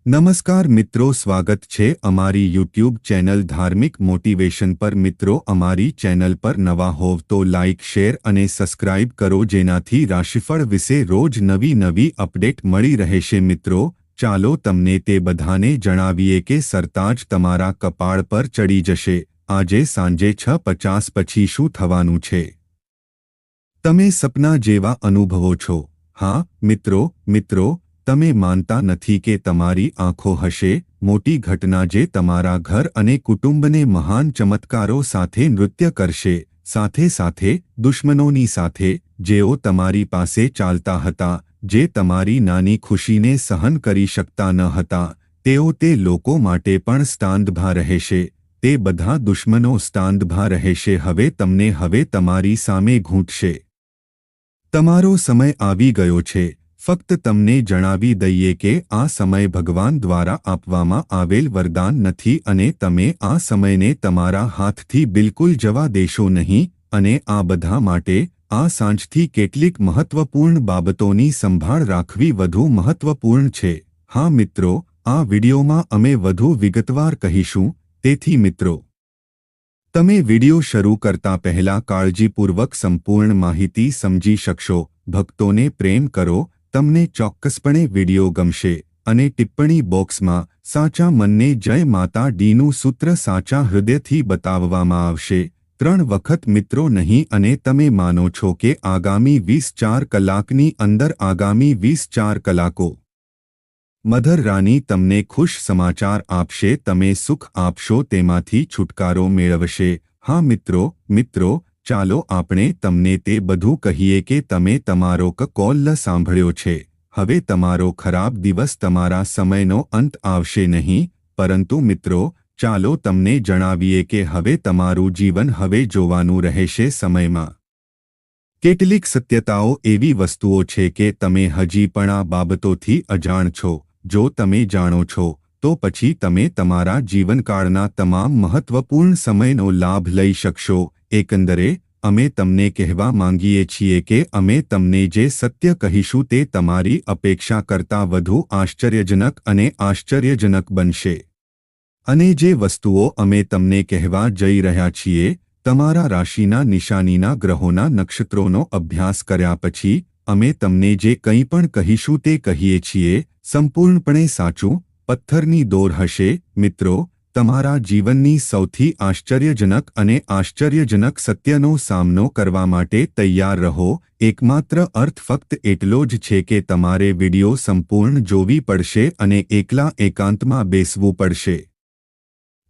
નમસ્કાર મિત્રો, સ્વાગત છે અમારી યુટ્યુબ ચેનલ ધાર્મિક મોટિવેશન પર। મિત્રો, અમારી ચેનલ પર નવા હોવ તો લાઇક, શેર અને સબસ્ક્રાઇબ કરો, જેનાથી રાશિફળ વિશે રોજ નવી અપડેટ મળી રહેશે। મિત્રો, ચાલો તમને તે બધાને જણાવીએ કે સરતાજ તમારા કપાળ પર ચડી જશે આજે સાંજે 6:50 પછી શું થવાનું છે। તમે સપના જેવા અનુભવો છો। હા મિત્રો, તમે માનતા નથી કે તમારી આંખો હશે મોટી ઘટના જે તમારા ઘર અને કુટુંબને મહાન ચમત્કારો સાથે નૃત્ય કરશે। સાથે દુશ્મનોની સાથે જેઓ તમારી પાસે ચાલતા હતા, જે તમારી નાની ખુશીને સહન કરી શકતા ન હતા, તેઓ તે લોકો માટે પણ સ્ટાન્ડભા રહેશે। તે બધા દુશ્મનો સ્ટાન્ડભા રહેશે। હવે તમારી સામે ઘૂંટશે। તમારો સમય આવી ગયો છે। ફક્ત તમને જણાવી દઈએ કે આ સમય ભગવાન દ્વારા આપવામાં આવેલ વરદાન નથી અને તમે આ સમયને તમારા હાથથી બિલકુલ જવા દેશો નહીં। અને આ બધા માટે આ સાંજથી કેટલીક મહત્વપૂર્ણ બાબતોની સંભાળ રાખવી વધુ મહત્વપૂર્ણ છે। હા મિત્રો, આ વિડિયોમાં અમે વધુ વિગતવાર કહીશું, તેથી મિત્રો તમે વિડિયો શરૂ કરતા પહેલા કાળજીપૂર્વક સંપૂર્ણ માહિતી સમજી શકશો। ભક્તોને પ્રેમ કરો, તમને ચોક્કસપણે વિડિયો ગમશે અને ટિપ્પણી બોક્સમાં સાચા મનને જય માતા ડીનું સૂત્ર સાચા હૃદયથી બતાવવામાં આવશે। 3 વખત મિત્રો નહીં અને તમે માનો છો કે આગામી 24 કલાકની અંદર આગામી 24 કલાકો મધર રાની તમને ખુશ સમાચાર આપશે, તમે સુખ આપશો, તેમાંથી છુટકારો મેળવશે। હા મિત્રો, ચાલો આપણે તમને તે બધું કહીએ કે તમે તમારો કોલ સાંભળ્યો છે। હવે તમારો ખરાબ દિવસ તમારા સમયનો અંત આવશે નહીં, પરંતુ મિત્રો ચાલો તમને જણાવીએ કે હવે તમારું જીવન હવે જોવાનું રહેશે। સમયમાં કેટલીક સત્યતાઓ એવી વસ્તુઓ છે કે તમે હજી પણ આ બાબતોથી અજાણ છો। જો તમે જાણો છો તો પછી તમે તમારા જીવનકાળના તમામ મહત્વપૂર્ણ સમયનો લાભ લઈ શકશો। એકંદરે અમે તમને કહેવા માંગીએ છીએ કે અમે તમને જે સત્ય કહીશું તે તમારી અપેક્ષા કરતાં વધુ આશ્ચર્યજનક અને આશ્ચર્યજનક બનશે। અને જે વસ્તુઓ અમે તમને કહેવા જઈ રહ્યા છીએ, તમારા રાશિના નિશાનીના ગ્રહોના નક્ષત્રોનો અભ્યાસ કર્યા પછી અમે તમને જે કંઈ પણ કહીશું તે કહીએ છીએ સંપૂર્ણપણે સાચું પથ્થરની દોર હશે। મિત્રો, તમારા જીવનની સૌથી આશ્ચર્યજનક અને આશ્ચર્યજનક સત્યનો સામનો કરવા માટે તૈયાર રહો। એકમાત્ર અર્થ ફક્ત એટલો જ છે કે તમારે વિડિયો સંપૂર્ણ જોવી પડશે અને એકલા એકાંતમાં બેસવું પડશે।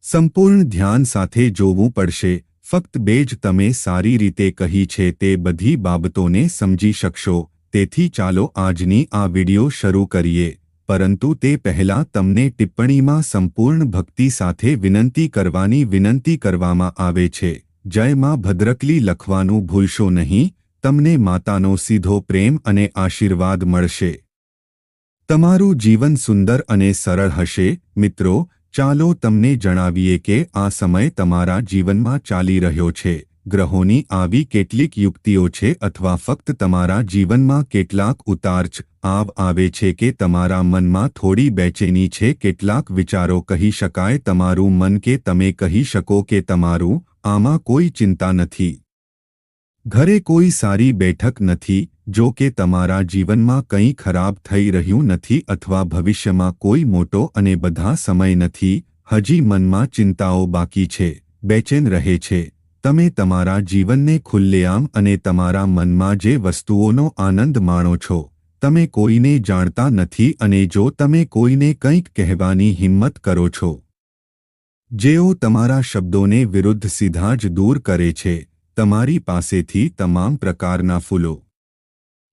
સંપૂર્ણ ધ્યાન સાથે જોવું પડશે। ફક્ત બે જ તમે સારી રીતે કહી છે તે બધી બાબતોને સમજી શકશો। તેથી ચાલો આજની આ વિડિયો શરૂ કરીએ, પરંતુ તે પહેલાં તમને ટિપ્પણીમાં સંપૂર્ણ ભક્તિ સાથે વિનંતી કરવાની વિનંતી કરવામાં આવે છે। જય માં ભદ્રકલી લખવાનું ભૂલશો નહીં, તમને માતાનો સીધો પ્રેમ અને આશીર્વાદ મળશે। તમારું જીવન સુંદર અને સરળ હશે। મિત્રો, ચાલો તમને જણાવીએ કે આ સમય તમારા જીવનમાં ચાલી રહ્યો છે। ગ્રહોની આવી કેટલીક યુક્તિઓ છે અથવા ફક્ત તમારા જીવનમાં કેટલાક ઉતાર-ચઢાવ આવે છે કે તમારા મનમાં થોડી બેચેની છે। કેટલાક વિચારો કહી શકાય તમારું મન કે તમે કહી શકો કે તમારું આમાં કોઈ ચિંતા નથી, ઘરે કોઈ સારી બેઠક નથી, જો કે તમારા જીવનમાં કંઈ ખરાબ થઈ રહ્યું નથી અથવા ભવિષ્યમાં કોઈ મોટો અને બધા સમય નથી। હજી મનમાં ચિંતાઓ બાકી છે, બેચેન રહે છે। તમે તમારા જીવનને ખુલ્લેઆમ અને તમારા મનમાં જે વસ્તુઓનો આનંદ માણો છો, તમે કોઈને જાણતા નથી અને જો તમે કોઈને કંઈક કહેવાની હિંમત કરો છો, જેઓ તમારા શબ્દોને વિરુદ્ધ સીધા જ દૂર કરે છે તમારી પાસેથી તમામ પ્રકારના ફૂલો।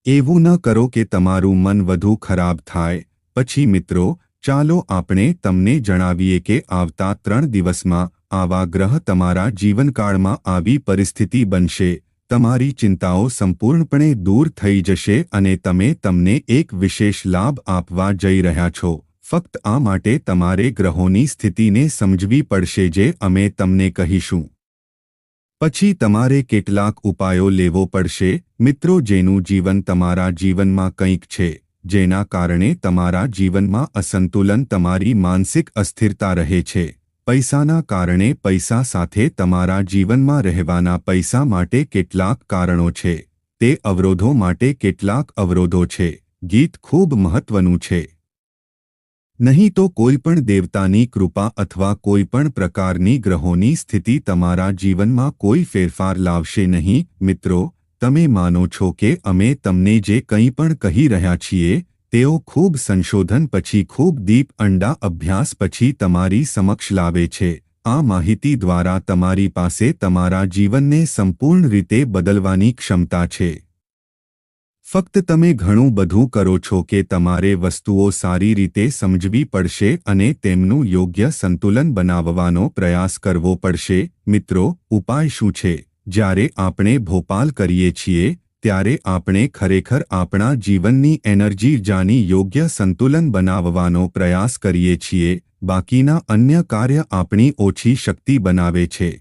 એવું ન કરો કે તમારું મન વધુ ખરાબ થાય। પછી મિત્રો, ચાલો આપણે તમને જણાવીએ કે આવતા 3 દિવસમાં આવા ગ્રહ તમારા જીવનકાળમાં આવી પરિસ્થિતિ બનશે, તમારી ચિંતાઓ સંપૂર્ણપણે દૂર થઈ જશે અને તમને એક વિશેષ લાભ આપવા જઈ રહ્યા છો। ફક્ત આ માટે તમારે ગ્રહોની સ્થિતિને સમજવી પડશે જે અમે તમને કહીશું। પછી તમારે કેટલાક ઉપાયો લેવો પડશે। મિત્રો, જેનું જીવન તમારા જીવનમાં કંઈક છે, જેના કારણે તમારા જીવનમાં અસંતુલન, તમારી માનસિક અસ્થિરતા રહે છે. પૈસાના કારણે, પૈસા સાથે તમારા જીવનમાં રહેવાના પૈસા માટે કેટલાક કારણો છે. તે અવરોધો માટે કેટલાક અવરોધો છે. ગીત ખૂબ મહત્વનું છે. નહીં તો કોઈ પણ દેવતાની કૃપા અથવા કોઈ પણ પ્રકારની ગ્રહોની સ્થિતિ તમારા જીવનમાં કોઈ ફેરફાર લાવશે નહીં. મિત્રો, તમે માનો છો કે અમે તમને જે કંઈ પણ કહી રહ્યા છીએ તેઓ ખૂબ સંશોધન પછી, ખૂબ દીપ અંડા અભ્યાસ પછી તમારી સમક્ષ લાવે છે. આ માહિતી દ્વારા તમારી પાસે તમારા જીવનને સંપૂર્ણ રીતે બદલવાની ક્ષમતા છે. ફક્ત તમે ઘણું બધું કરો છો કે તમારે વસ્તુઓ સારી રીતે સમજવી પડશે અને તેમનું યોગ્ય સંતુલન બનાવવાનો પ્રયાસ કરવો પડશે. મિત્રો, ઉપાય શું છે? જ્યારે આપણે ભોપાલ કરીએ છીએ ત્યારે આપણે ખરેખર આપણા જીવનની એનર્જીની યોગ્ય સંતુલન બનાવવાનો પ્રયાસ કરીએ છીએ. બાકીના અન્ય કાર્ય આપણી ઓછી શક્તિ બનાવે છે.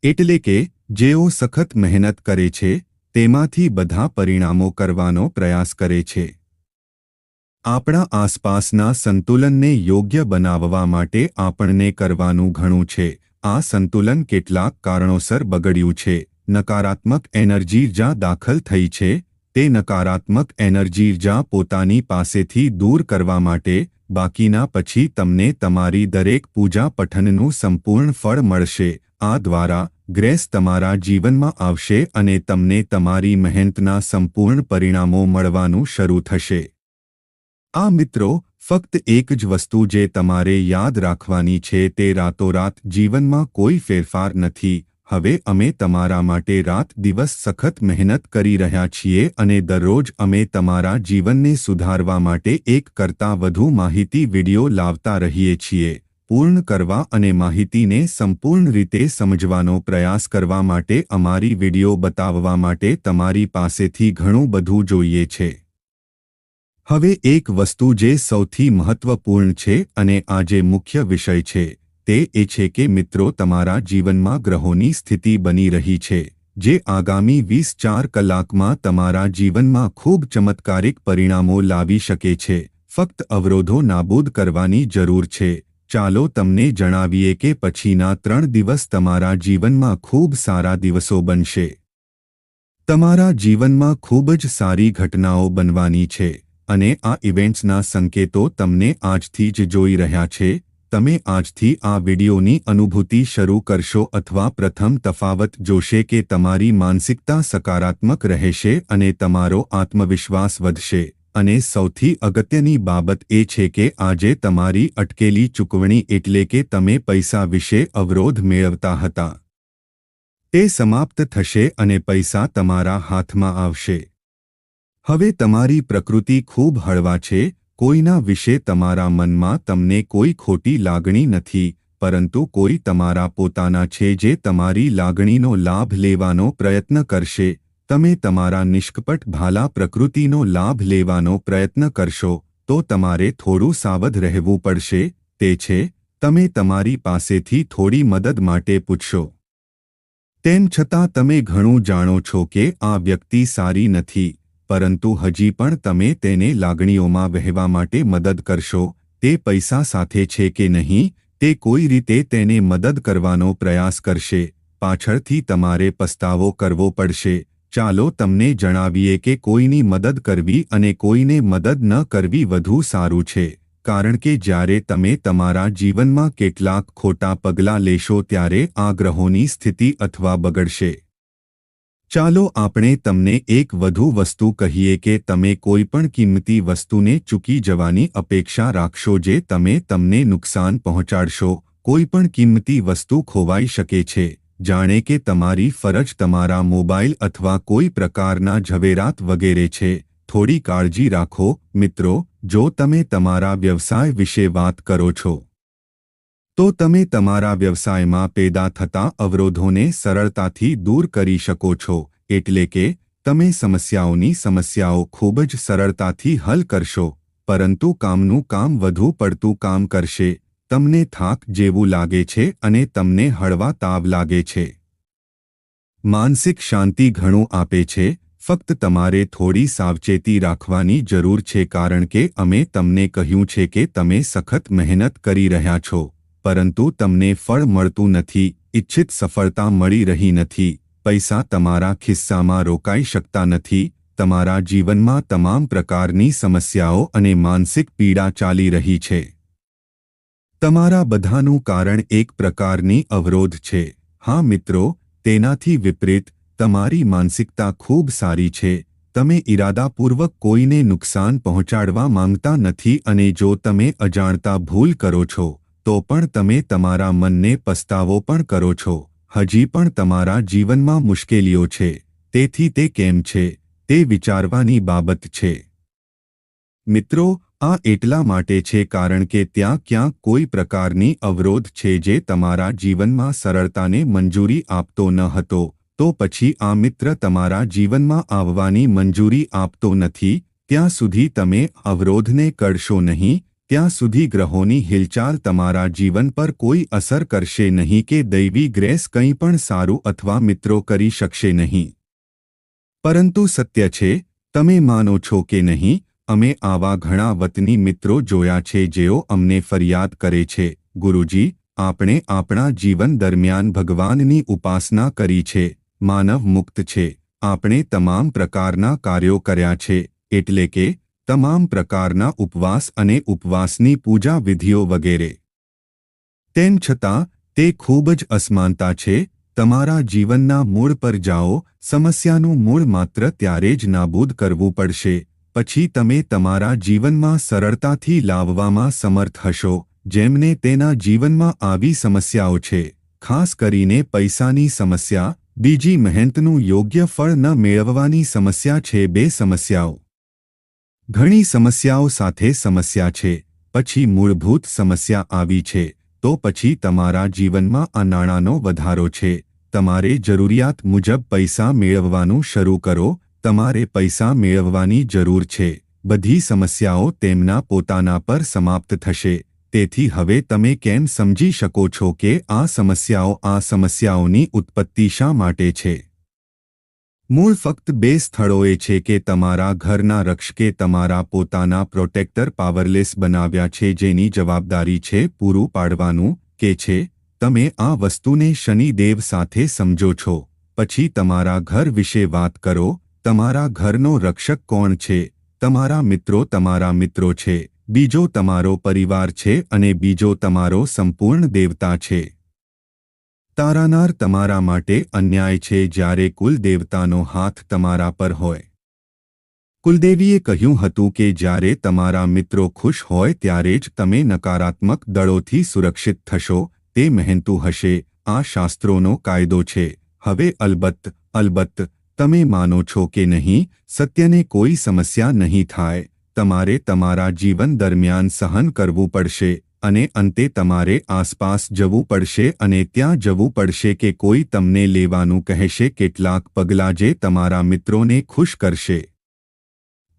એટલે કે જેઓ સખત મહેનત કરે છે તેમાંથી બધા પરિણામો કરવાનો પ્રયાસ કરે છે. આપણા આસપાસના સંતુલનને યોગ્ય બનાવવા માટે આપણને કરવાનું ઘણું છે. આ સંતુલન કેટલાક કારણોસર બગડ્યું છે. નકારાત્મક એનર્જી જ્યાં દાખલ થઈ છે તે નકારાત્મક એનર્જી જ્યાં પોતાની પાસેથી દૂર કરવા માટે બાકીના પછી તમને તમારી દરેક પૂજા પઠનનું સંપૂર્ણ ફળ મળશે. આ દ્વારા ગ્રેસ તમારા જીવનમાં આવશે અને તમને તમારી મહેનતના સંપૂર્ણ પરિણામો મળવાનું શરૂ થશે. આ મિત્રો, ફક્ત એક જ વસ્તુ જે તમારે યાદ રાખવાની છે તે રાતોરાત જીવનમાં કોઈ ફેરફાર નથી. હવે અમે તમારા માટે રાત દિવસ સખત મહેનત કરી રહ્યા છીએ અને દરરોજ અમે તમારા જીવનને સુધારવા માટે એક કરતાં વધુ માહિતી વિડિયો લાવતા રહીએ છીએ. પૂર્ણ કરવા અને માહિતીને સંપૂર્ણ રીતે સમજવાનો પ્રયાસ કરવા માટે અમારી વિડિયો બતાવવા માટે તમારી પાસેથી ઘણું બધું જોઈએ છે. હવે એક વસ્તુ જે સૌથી મહત્વપૂર્ણ છે અને આજે મુખ્ય વિષય છે તે એ છે કે મિત્રો, તમારા જીવનમાં ગ્રહોની સ્થિતિ બની રહી છે જે આગામી 24 કલાકમાં તમારા જીવનમાં ખૂબ ચમત્કારિક પરિણામો લાવી શકે છે. ફક્ત અવરોધો નાબૂદ કરવાની જરૂર છે. ચાલો તમને જણાવીએ કે પછીના 3 દિવસ તમારા જીવનમાં ખૂબ સારા દિવસો બનશે. તમારા જીવનમાં ખૂબ જ સારી ઘટનાઓ બનવાની છે અને આ ઇવેન્ટ્સના સંકેતો તમને આજથી જ જોઈ રહ્યા છે. તમે આજથી આ વિડિયોની અનુભૂતિ શરૂ કરશો અથવા પ્રથમ તફાવત જોશે કે તમારી માનસિકતા સકારાત્મક રહેશે અને તમારો આત્મવિશ્વાસ વધશે. અને સૌથી અગત્યની બાબત એ છે કે આજે તમારી અટકેલી ચૂકવણી એટલે કે તમે પૈસા વિશે અવરોધ મેળવતા હતા તે સમાપ્ત થશે અને પૈસા તમારા હાથમાં આવશે. હવે તમારી પ્રકૃતિ ખૂબ હળવા છે. કોઈના વિશે તમારા મનમાં તમને કોઈ ખોટી લાગણી નથી, પરંતુ કોઈ તમારા પોતાના છે જે તમારી લાગણીનો લાભ લેવાનો પ્રયત્ન કરશે. તમે તમારા નિષ્કપટ ભાલા પ્રકૃતિનો લાભ લેવાનો પ્રયત્ન કરશો તો તમારે થોડું સાવધ રહેવું પડશે. તે છે, તમે તમારી પાસેથી થોડી મદદ માટે પૂછશો. તેમ છતાં તમે ઘણું જાણો છો કે આ વ્યક્તિ સારી નથી, પરંતુ હજી પણ તમે તેને લાગણીઓમાં વહેવા માટે મદદ કરશો. તે પૈસા સાથે છે કે નહીં તે કોઈ રીતે તેને મદદ કરવાનો પ્રયાસ કરશે. પાછળથી તમારે પસ્તાવો કરવો પડશે. ચાલો તમને જણાવીએ કે કોઈની મદદ કરવી અને કોઈને મદદ ન કરવી વધુ સારું છે. કારણ કે જ્યારે તમે તમારા જીવનમાં કેટલાક ખોટા પગલાં લેશો ત્યારે આ ગ્રહોની સ્થિતિ અથવા બગડશે. ચાલો આપણે તમને એક વધુ વસ્તુ કહીએ કે તમે કોઈ પણ કિંમતી વસ્તુને ચૂકી જવાની અપેક્ષા રાખશો જે તમને નુકસાન પહોંચાડશો. કોઈ પણ કિંમતી વસ્તુ ખોવાઈ શકે છે. જાણે કે તમારી ફરજ, તમારા મોબાઈલ અથવા કોઈ પ્રકારના ઝવેરાત વગેરે છે. થોડી કાળજી રાખો. મિત્રો, જો તમે તમારા વ્યવસાય વિશે વાત કરો છો તો તમે તમારા વ્યવસાયમાં પેદા થતા અવરોધોને સરળતાથી દૂર કરી શકો છો. એટલે કે તમે સમસ્યાઓ ખૂબ જ સરળતાથી હલ કરશો, પરંતુ કામનું કામ વધુ પડતું કામ કરશે. તમને થાક જેવું લાગે છે અને તમને હળવા તાવ લાગે છે. માનસિક શાંતિ ઘણું આપે છે. ફક્ત તમારે થોડી સાવચેતી રાખવાની જરૂર છે કારણ કે અમે તમને કહ્યું છે કે તમે સખત મહેનત કરી રહ્યા છો પરંતુ તમને ફળ મળતું નથી, ઇચ્છિત સફળતા મળી રહી નથી, પૈસા તમારા ખિસ્સામાં રોકાઈ શકતા નથી, તમારા જીવનમાં તમામ પ્રકારની સમસ્યાઓ અને માનસિક પીડા ચાલી રહી છે. તમારા બધાનું કારણ એક પ્રકારની અવરોધ છે. હા મિત્રો, તેનાથી વિપરીત તમારી માનસિકતા ખૂબ સારી છે. તમે ઇરાદાપૂર્વક કોઈને નુકસાન પહોંચાડવા માંગતા નથી અને જો તમે અજાણતા ભૂલ કરો છો તો પણ તમે તમારા મનને પસ્તાવો પણ કરો છો. હજી પણ તમારા જીવનમાં મુશ્કેલીઓ છે. તેથી તે કેમ છે તે વિચારવાની બાબત છે. મિત્રો, આ એટલા માટે છે કારણ કે ત્યાં ક્યાંક કોઈ પ્રકારની અવરોધ છે જે તમારા જીવનમાં સરળતાને મંજૂરી આપતો ન હતો. તો પછી આ મિત્ર તમારા જીવનમાં આવવાની મંજૂરી આપતો નથી. ત્યાં સુધી તમે અવરોધને કરશો નહીં, ત્યાં સુધી ગ્રહોની હિલચાલ તમારા જીવન પર કોઈ અસર કરશે નહીં કે દૈવી ગ્રેસ કંઈ પણ સારું અથવા મિત્રો કરી શકશે નહીં. પરંતુ સત્ય છે, તમે માનો છો કે નહીં, અમે આવા ઘણા વતની મિત્રો જોયા છે જેઓ અમને ફરિયાદ કરે છે, ગુરુજી, આપણે આપણા જીવન દરમિયાન ભગવાનની ઉપાસના કરી છે, માનવ મુક્ત છે, આપણે તમામ પ્રકારના કાર્યો કર્યા છે, એટલે કે તમામ પ્રકારના ઉપવાસ અને ઉપવાસની પૂજા વિધિઓ વગેરે. તેમ છતાં તે ખૂબ જ અસમાનતા છે. તમારા જીવનના મૂળ પર જાઓ. સમસ્યાનું મૂળ માત્ર ત્યારે જ નાબૂદ કરવું પડશે, પછી તમે તમારા જીવનમાં સરળતાથી લાવવામાં સમર્થ હશો. જેમને તેના જીવનમાં આવી સમસ્યાઓ છે, ખાસ કરીને પૈસાની સમસ્યા, બીજી મહેનતનું યોગ્ય ફળ ન મેળવવાની સમસ્યા છે. બે સમસ્યાઓ. ઘણી સમસ્યાઓ સાથે સમસ્યા છે, પછી મૂળભૂત સમસ્યા આવી છે, તો પછી તમારા જીવનમાં આ નાણાંનો વધારો છે. તમારે જરૂરિયાત મુજબ પૈસા મેળવવાનું શરૂ કરો. તમારે પૈસા મેળવવાની જરૂર છે. બધી સમસ્યાઓ તેમના પોતાના પર સમાપ્ત થશે. તેથી હવે તમે કેમ સમજી શકો છો કે આ સમસ્યાઓની ઉત્પત્તિ શા માટે છે? મૂળ ફક્ત બે સ્થળોએ છે કે તમારા ઘરના રક્ષકે તમારા પોતાના પ્રોટેક્ટર પાવરલેસ બનાવ્યા છે જેની જવાબદારી છે પૂરું પાડવાનું કે છે. તમે આ વસ્તુને શનિદેવ સાથે સમજો છો. પછી તમારા ઘર વિશે વાત કરો. તમારા ઘરનો રક્ષક કોણ છે? તમારા મિત્રો તમારા મિત્રો છે, બીજો તમારો પરિવાર છે અને બીજો તમારો સંપૂર્ણ દેવતા છે. તારાનાર તમારા માટે અન્યાય છે જ્યારે કુલ દેવતાનો હાથ તમારા પર હોય. કુલદેવીએ કહ્યું હતું કે જ્યારે તમારા મિત્રો ખુશ હોય ત્યારે જ તમે નકારાત્મક દળોથી સુરક્ષિત થશો. તે મહેનતુ હશે. આ શાસ્ત્રોનો કાયદો છે. હવે અલબત્ત તમે માનો છો કે નહીં, સત્યને કોઈ સમસ્યા નહીં થાય. તમારે તમારા જીવન દરમિયાન સહન કરવું પડશે અને અંતે તમારે આસપાસ જવું પડશે અને ત્યાં જવું પડશે કે કોઈ તમને લેવાનું કહેશે કેટલાક પગલાં જે તમારા મિત્રોને ખુશ કરશે.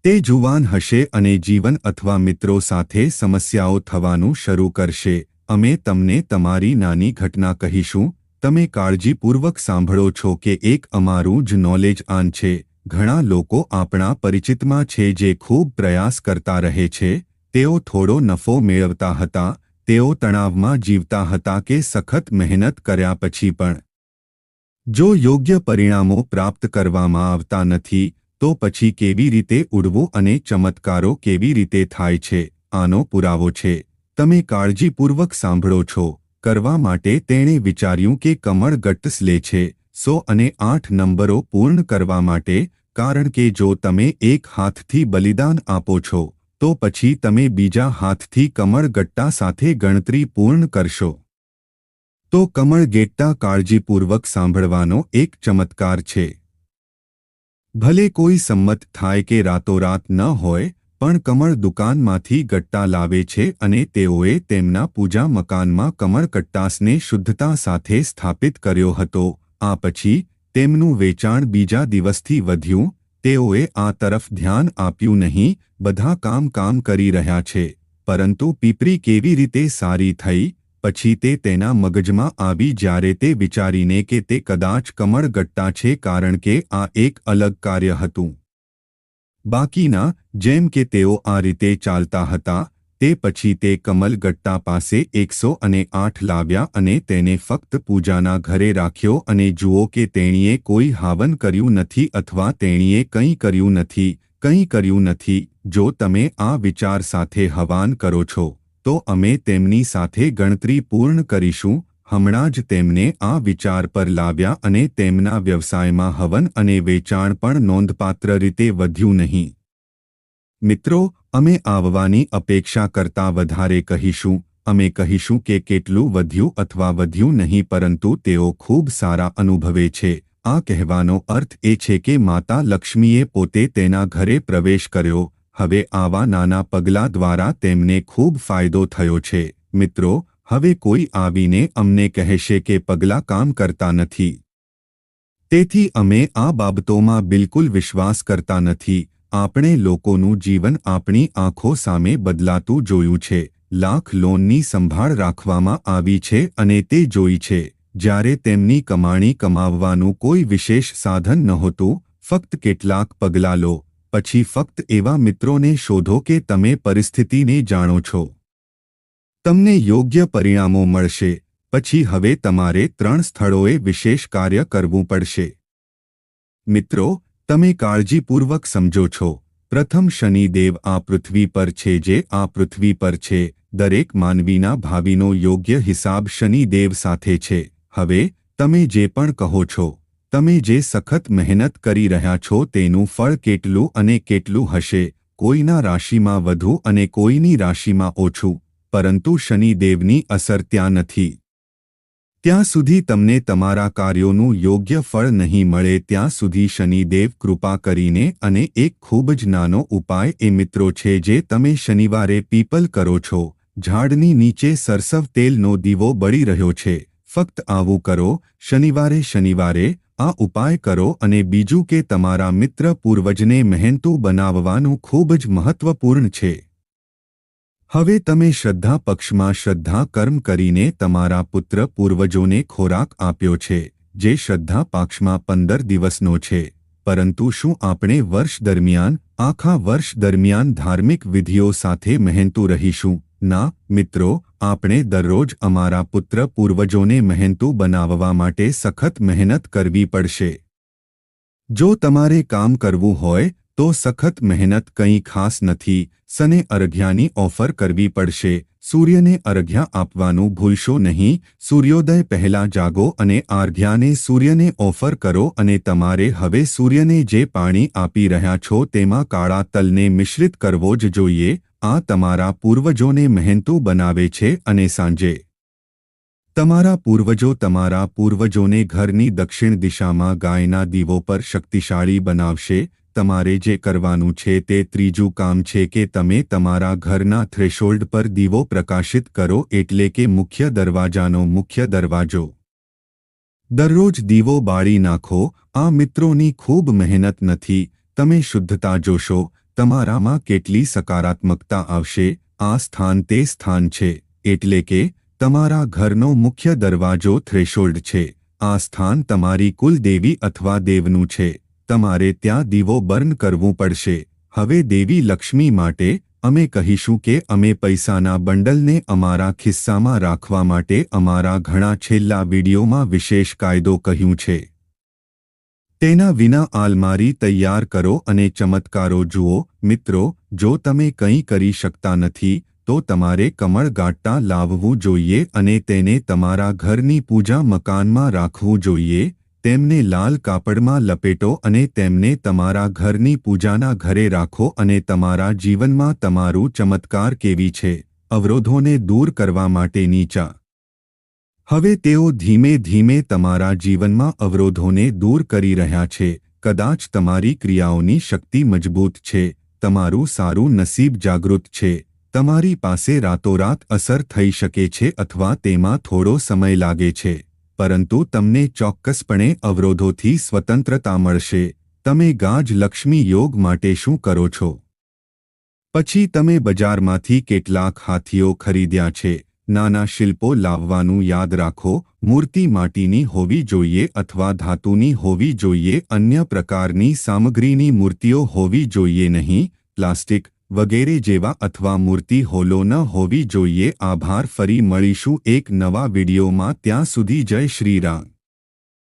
તે જુવાન હશે અને જીવન અથવા મિત્રો સાથે સમસ્યાઓ થવાનું શરૂ કરશે. અમે તમને તમારી નાની ઘટના કહીશું. તમે કાળજીપૂર્વક સાંભળો છો કે એક અમારું જ નોલેજ આન છે. ઘણા લોકો આપણા પરિચિતમાં છે જે ખૂબ પ્રયાસ કરતા રહે છે. તેઓ થોડો નફો મેળવતા હતા, તેઓ તણાવમાં જીવતા હતા કે સખત મહેનત કર્યા પછી પણ જો યોગ્ય પરિણામો પ્રાપ્ત કરવામાં આવતા નથી, તો પછી કેવી રીતે ઉડવું અને ચમત્કારો કેવી રીતે થાય છે, આનો પુરાવો છે. તમે કાળજીપૂર્વક સાંભળો છો. કરવા માટે તેણે વિચાર્યું કે કમળ ગટ્સ લે છે 100 અને 8 નંબરો પૂર્ણ કરવા માટે, કારણ કે જો તમે એક હાથથી બલિદાન આપો છો તો પછી તમે બીજા હાથથી કમળ ગટ્ટા સાથે ગણતરી પૂર્ણ કરશો. તો કમળ ગેટ્ટા કાળજીપૂર્વક સાંભળવાનો એક ચમત્કાર છે. ભલે કોઈ સંમત થાય કે રાતોરાત ન હોય, પણ કમળ દુકાનમાંથી ગટ્ટા લાવે છે અને તેઓએ તેમના પૂજા મકાનમાં કમળ કટ્ટાસને શુદ્ધતા સાથે સ્થાપિત કર્યો હતો. આ પછી તેમનું વેચાણ બીજા દિવસથી વધ્યું. તેઓએ આ તરફ ધ્યાન આપ્યું નહીં. બધા કામ કરી રહ્યા છે, પરંતુ પીપરી કેવી રીતે સારી થઈ? પછી તે તેના મગજમાં આવી જ્યારે તે વિચારીને કે તે કદાચ કમળગટ્ટા છે કારણ કે આ એક અલગ કાર્ય હતું. બાકીના જેમ કે તેઓ આ રીતે ચાલતા હતા તે પછી તે કમલગટ્ટા પાસે 108 લાવ્યા અને તેને ફક્ત પૂજાના ઘરે રાખ્યો અને જુઓ કે તેણીએ કોઈ હાવન કર્યું નથી અથવા તેણીએ કંઈ કર્યું નથી. જો તમે આ વિચાર સાથે હવાન કરો છો તો અમે તેમની સાથે ગણતરી પૂર્ણ કરીશું. હમણાં જ તેમને આ વિચાર પર લાવ્યા અને તેમના વ્યવસાયમાં હવન અને વેચાણ પણ નોંધપાત્ર રીતે વધ્યું નહીં. મિત્રો, અમે આવવાની અપેક્ષા કરતાં વધારે કહીશું. અમે કહીશું કે કેટલું વધ્યું અથવા વધ્યું નહીં, પરંતુ તેઓ ખૂબ સારા અનુભવે છે. આ કહેવાનો અર્થ એ છે કે માતા લક્ષ્મીએ પોતે તેના ઘરે પ્રવેશ કર્યો. હવે આવા નાના પગલાં દ્વારા તેમને ખૂબ ફાયદો થયો છે. મિત્રો, હવે કોઈ આવીને અમને કહેશે કે પગલાં કામ કરતા નથી. તેથી અમે આ બાબતોમાં બિલકુલ વિશ્વાસ કરતા નથી. આપણે લોકોનું જીવન આપણી આંખો સામે બદલાતું જોયું છે. લાખ લોનની સંભાળ રાખવામાં આવી છે અને તે જોઈ છે જ્યારે તેમની કમાણી કમાવવાનું કોઈ વિશેષ સાધન નહોતું. ફક્ત કેટલાક પગલાં લો. પછી ફક્ત એવા મિત્રોને શોધો કે તમે પરિસ્થિતિને જાણો છો. તમને યોગ્ય પરિણામો મળશે. પછી હવે તમારે 3 સ્થળોએ વિશેષ કાર્ય કરવું પડશે. મિત્રો, તમે કાળજીપૂર્વક સમજો છો. પ્રથમ, શનિદેવ આ પૃથ્વી પર છે જે આ પૃથ્વી પર છે. દરેક માનવીના ભાવિનો યોગ્ય હિસાબ શનિદેવ સાથે છે. હવે તમે જે પણ કહો છો, તમે જે સખત મહેનત કરી રહ્યા છો તેનું ફળ કેટલું અને કેટલું હશે. કોઈના રાશિમાં વધુ અને કોઈની રાશિમાં ઓછું, પરંતુ શનિદેવની અસર ત્યાં નથી. ત્યાં સુધી તમને તમારા કાર્યોનું યોગ્ય ફળ નહીં મળે ત્યાં સુધી શનિદેવ કૃપા કરીને. અને એક ખૂબ જ નાનો ઉપાય એ મિત્રો છે જે તમે શનિવારે પીપલ કરો છો. ઝાડની નીચે સરસવ તેલનો દીવો બળી રહ્યો છે. ફક્ત આવું કરો. શનિવારે આ ઉપાય કરો. અને બીજું કે તમારા મિત્ર પૂર્વજને મહેનતુ બનાવવાનું ખૂબ જ મહત્વપૂર્ણ છે. હવે તમે શ્રદ્ધા પક્ષમાં શ્રદ્ધા કર્મ કરીને તમારા પુત્ર પૂર્વજોને ખોરાક આપ્યો છે જે શ્રદ્ધા પક્ષમાં 15 દિવસનો છે. પરંતુ શું આપણે આખા વર્ષ દરમિયાન ધાર્મિક વિધિઓ સાથે મહેનતુ રહીશું? ના મિત્રો, આપણે દરરોજ અમારા પુત્ર પૂર્વજોને મહેનતુ બનાવવા માટે સખત મહેનત કરવી પડશે. જો તમારે કામ કરવું હોય તો સખત મહેનત કંઈ ખાસ નથી. સને અર્ઘ્યાની ઓફર કરવી પડશે. સૂર્યને અર્ઘ્ય આપવાનું ભૂલશો નહીં. સૂર્યોદય પહેલા જાગો અને અર્ઘ્યાને સૂર્યને ઓફર કરો. અને તમારે હવે સૂર્યને જે પાણી આપી રહ્યા છો તેમાં કાળા તલને મિશ્રિત કરવો જ જોઈએ. આ તમારા પૂર્વજોને મહેનતુ બનાવે છે. અને સાંજે તમારા પૂર્વજોને ઘરની દક્ષિણ દિશામાં ગાયના દીવો પર શક્તિશાળી બનાવશે. તમારે જે કરવાનું છે તે ત્રીજું કામ છે કે તમે તમારા ઘરના થ્રેશોલ્ડ પર દીવો પ્રકાશિત કરો, એટલે કે મુખ્ય દરવાજાનો મુખ્ય દરવાજો. દરરોજ દીવો બાળી નાખો. આ મિત્રોની ખૂબ મહેનત નથી. તમે શુદ્ધતા જોશો. તમારામાં કેટલી સકારાત્મકતા આવશે. આ સ્થાન તે સ્થાન છે, એટલે કે તમારા ઘરનો મુખ્ય દરવાજો થ્રેશોલ્ડ છે. આ સ્થાન તમારી કુલદેવી અથવા દેવનું છે. તમારે ત્યાં દીવો બર્ન કરવું પડશે. હવે દેવી લક્ષ્મી માટે અમે કહીશું કે અમે પૈસાના બંડલને અમારા ખિસ્સામાં રાખવા માટે અમારા ઘણા છેલ્લા વિડીયોમાં વિશેષ કાયદો કહ્યું છે. તેના વિના આલમારી તૈયાર કરો અને ચમત્કારો જુઓ. મિત્રો, જો તમે કંઈ કરી શકતા નથી તો તમારે કમળગાટ્ટા લાવવું જોઈએ અને તેને તમારા ઘરની પૂજા મકાનમાં રાખવું જોઈએ. તેમને લાલ કાપડમાં લપેટો અને તેમને તમારા ઘરની પૂજાના ઘરે રાખો. અને તમારા જીવનમાં તમારું ચમત્કાર કેવી છે અવરોધોને દૂર કરવા માટે નીચા. હવે તેઓ ધીમે ધીમે તમારા જીવનમાં અવરોધોને દૂર કરી રહ્યા છે. કદાચ તમારી ક્રિયાઓની શક્તિ મજબૂત છે. તમારું સારું નસીબ જાગૃત છે. તમારી પાસે રાતોરાત અસર થઈ શકે છે અથવા તેમાં થોડો સમય લાગે છે, પરંતુ તમને ચોક્કસપણે અવરોધોથી સ્વતંત્રતા મળશે. તમે ગાજ લક્ષ્મી યોગ માટે શું કરો છો? પછી તમે બજારમાંથી કેટલાક હાથીઓ ખરીદ્યા છે. નાના શિલ્પો લાવવાનું યાદ રાખો. મૂર્તિ માટીની હોવી જોઈએ અથવા ધાતુની હોવી જોઈએ. અન્ય પ્રકારની સામગ્રીની મૂર્તિઓ હોવી જોઈએ નહીં. પ્લાસ્ટિક વગેરે જેવા અથવા મૂર્તિ હોલો ન હોવી જોઈએ. આભાર. ફરી મળીશું એક નવા વિડીયોમાં. ત્યાં સુધી જય શ્રી રામ.